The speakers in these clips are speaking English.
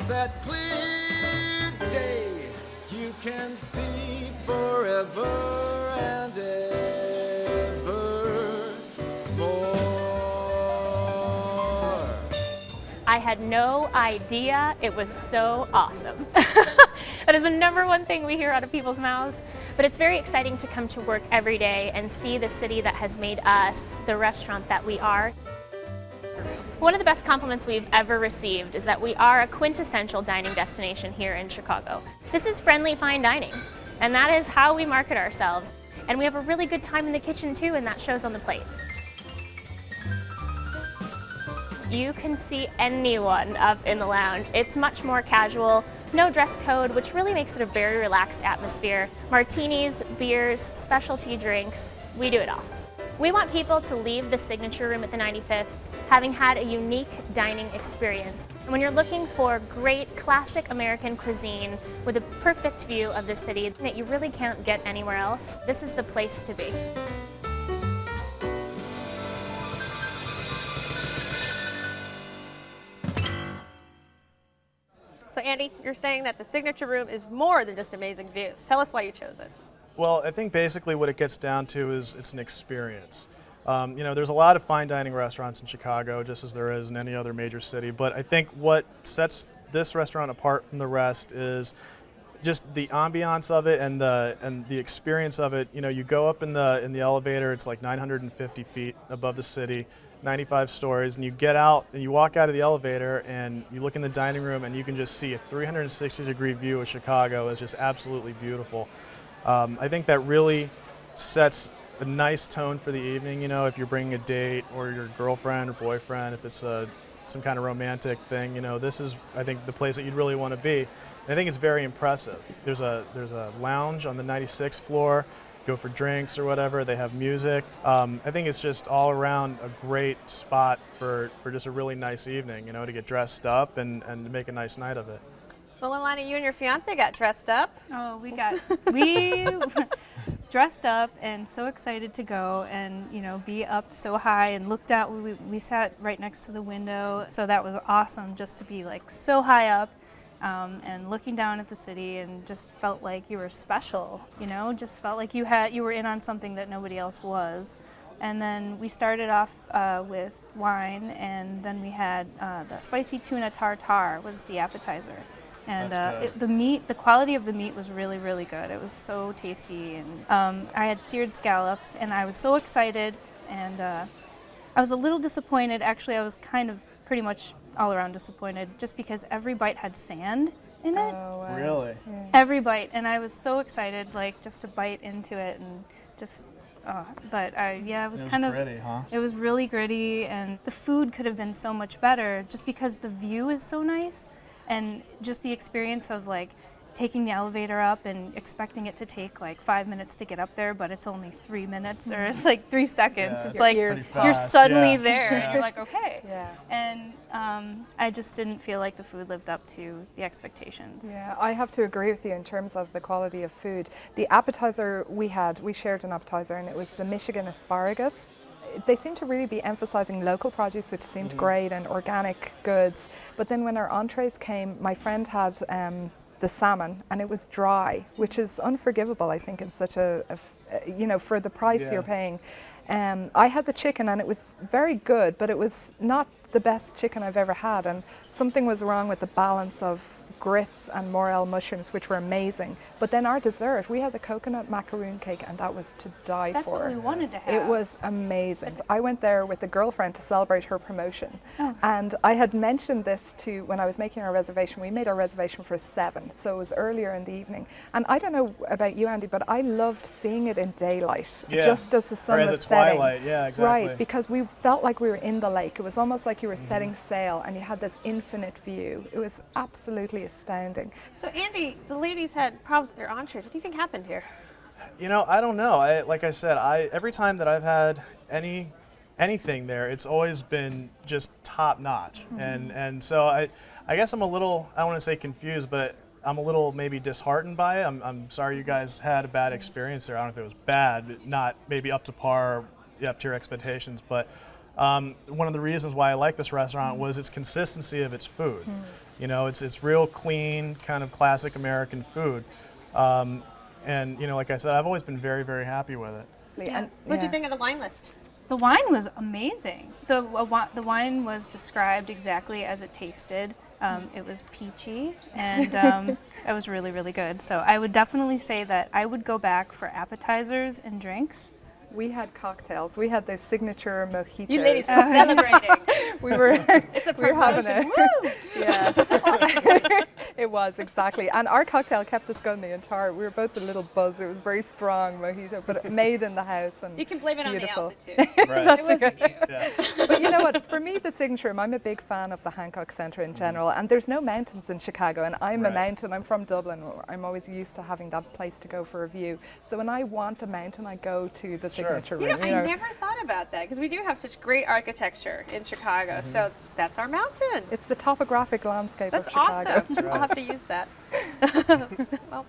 that clear day, you can see forever and ever more. I had no idea it was so awesome. That is the #1 thing we hear out of people's mouths. But it's very exciting to come to work every day and see the city that has made us the restaurant that we are. One of the best compliments we've ever received is that we are a quintessential dining destination here in Chicago. This is friendly fine dining, and that is how we market ourselves. And we have a really good time in the kitchen too, and that shows on the plate. You can see anyone up in the lounge. It's much more casual, no dress code, which really makes it a very relaxed atmosphere. Martinis, beers, specialty drinks, we do it all. We want people to leave the signature room at the 95th having had a unique dining experience. And when you're looking for great classic American cuisine with a perfect view of the city that you really can't get anywhere else, this is the place to be. So Andy, you're saying that the signature room is more than just amazing views. Tell us why you chose it. Well, I think basically what it gets down to is it's an experience. You know, there's a lot of fine dining restaurants in Chicago, just as there is in any other major city, but I think what sets this restaurant apart from the rest is just the ambiance of it and the experience of it. You know, you go up in the elevator, it's like 950 feet above the city, 95 stories, and you get out and you walk out of the elevator and you look in the dining room and you can just see a 360-degree view of Chicago. It's just absolutely beautiful. I think that really sets a nice tone for the evening. You know, if you're bringing a date or your girlfriend or boyfriend, if it's some kind of romantic thing, you know, this is, I think, the place that you'd really want to be. And I think it's very impressive. There's a lounge on the 96th floor. Go for drinks or whatever. They have music. I think it's just all around a great spot for just a really nice evening, you know, to get dressed up and to make a nice night of it. Well, Alana, you and your fiance got dressed up. Oh, we dressed up and so excited to go and, you know, be up so high and looked out. We sat right next to the window, so that was awesome just to be like so high up and looking down at the city, and just felt like you were special, you know, just felt like you were in on something that nobody else was. And then we started off with wine, and then we had the spicy tuna tartare was the appetizer. And the quality of the meat was really, really good. It was so tasty, and I had seared scallops, and I was so excited, and I was a little disappointed. Actually, I was kind of pretty much all around disappointed, just because every bite had sand in it. Oh, wow. Really? Yeah. Every bite, and I was so excited, like, just to bite into it, and just. Yeah, it was kind of gritty, huh? It was really gritty, and the food could have been so much better, just because the view is so nice. And just the experience of like taking the elevator up and expecting it to take like 5 minutes to get up there, but it's only 3 minutes, or it's like 3 seconds. Yeah, it's like you're suddenly there, Yeah. and you're like, okay. Yeah. And I just didn't feel like the food lived up to the expectations. Yeah, I have to agree with you in terms of the quality of food. The appetizer we shared an appetizer, and it was the Michigan asparagus. They seem to really be emphasizing local produce, which seemed great, and organic goods. But then when our entrees came, my friend had the salmon, and it was dry, which is unforgivable, I think, in such you know, for the price you're paying. I had the chicken, and it was very good, but it was not the best chicken I've ever had, and something was wrong with the balance of grits and morel mushrooms, which were amazing. But then our dessert, we had the coconut macaroon cake, and that was to die That's for. what we wanted to have. It was amazing. I went there with a girlfriend to celebrate her promotion. Oh. And I had mentioned this when I was making our reservation. We made our reservation for 7, so it was earlier in the evening. And I don't know about you, Andy, but I loved seeing it in daylight, just as the sun or as was a setting. twilight, yeah, exactly. Right, because we felt like we were in the lake. It was almost like you were setting sail, and you had this infinite view. It was absolutely astounding. So Andy, the ladies had problems with their entrees. What do you think happened here? You know, I don't know. Like I said, every time that I've had anything there, it's always been just top notch. And so I guess I'm a little, I don't want to say confused, but I'm a little maybe disheartened by it. I'm sorry you guys had a bad experience there. I don't know if it was bad, not maybe up to par, up to your expectations, but one of the reasons why I like this restaurant was its consistency of its food. You know, it's real clean, kind of classic American food. And you know, like I said, I've always been very, very happy with it. And, What'd you yeah. think of the wine list? The wine was amazing. The wine was described exactly as it tasted. It was peachy, and it was really, really good. So I would definitely say that I would go back for appetizers and drinks. We had cocktails. We had those signature mojitos. You ladies are celebrating. we were It's a we were having promotion. a yeah. It was exactly, and our cocktail kept us going the entire. We were both a little buzzed. It was very strong mojito, but made in the house and You can blame it beautiful. on the altitude. Right. It wasn't you. Yeah. But you know what? For me, the signature room, I'm a big fan of the Hancock Centre in general, and there's no mountains in Chicago, and I'm a Right. mountain. I'm from Dublin. I'm always used to having that place to go for a view. So when I want a mountain, I go to the signature You room. know, I never thought about that because we do have such great architecture in Chicago. So that's our mountain. It's the topographic landscape That's of Chicago. awesome. I'll have to use that.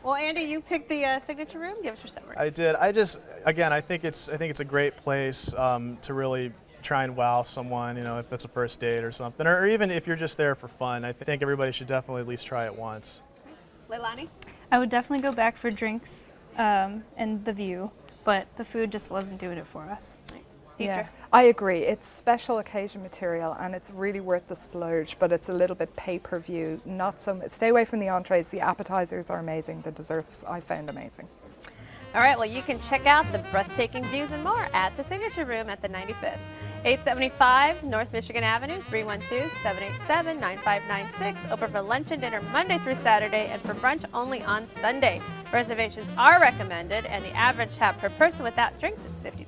well, Andy, you picked the signature room. Give us your summary. I did. Again, I think it's a great place to really try and wow someone. You know, if it's a first date or something, or even if you're just there for fun. I think everybody should definitely at least try it once. Leilani? I would definitely go back for drinks and the view, but the food just wasn't doing it for us. Yeah, I agree. It's special occasion material and it's really worth the splurge, but it's a little bit pay-per-view. Not so much. Stay away from the entrees. The appetizers are amazing. The desserts I found amazing. All right, well, you can check out the breathtaking views and more at the Signature Room at the 95th. 875 North Michigan Avenue, 312-787-9596. Open for lunch and dinner Monday through Saturday and for brunch only on Sunday. Reservations are recommended and the average tab per person without drinks is $50.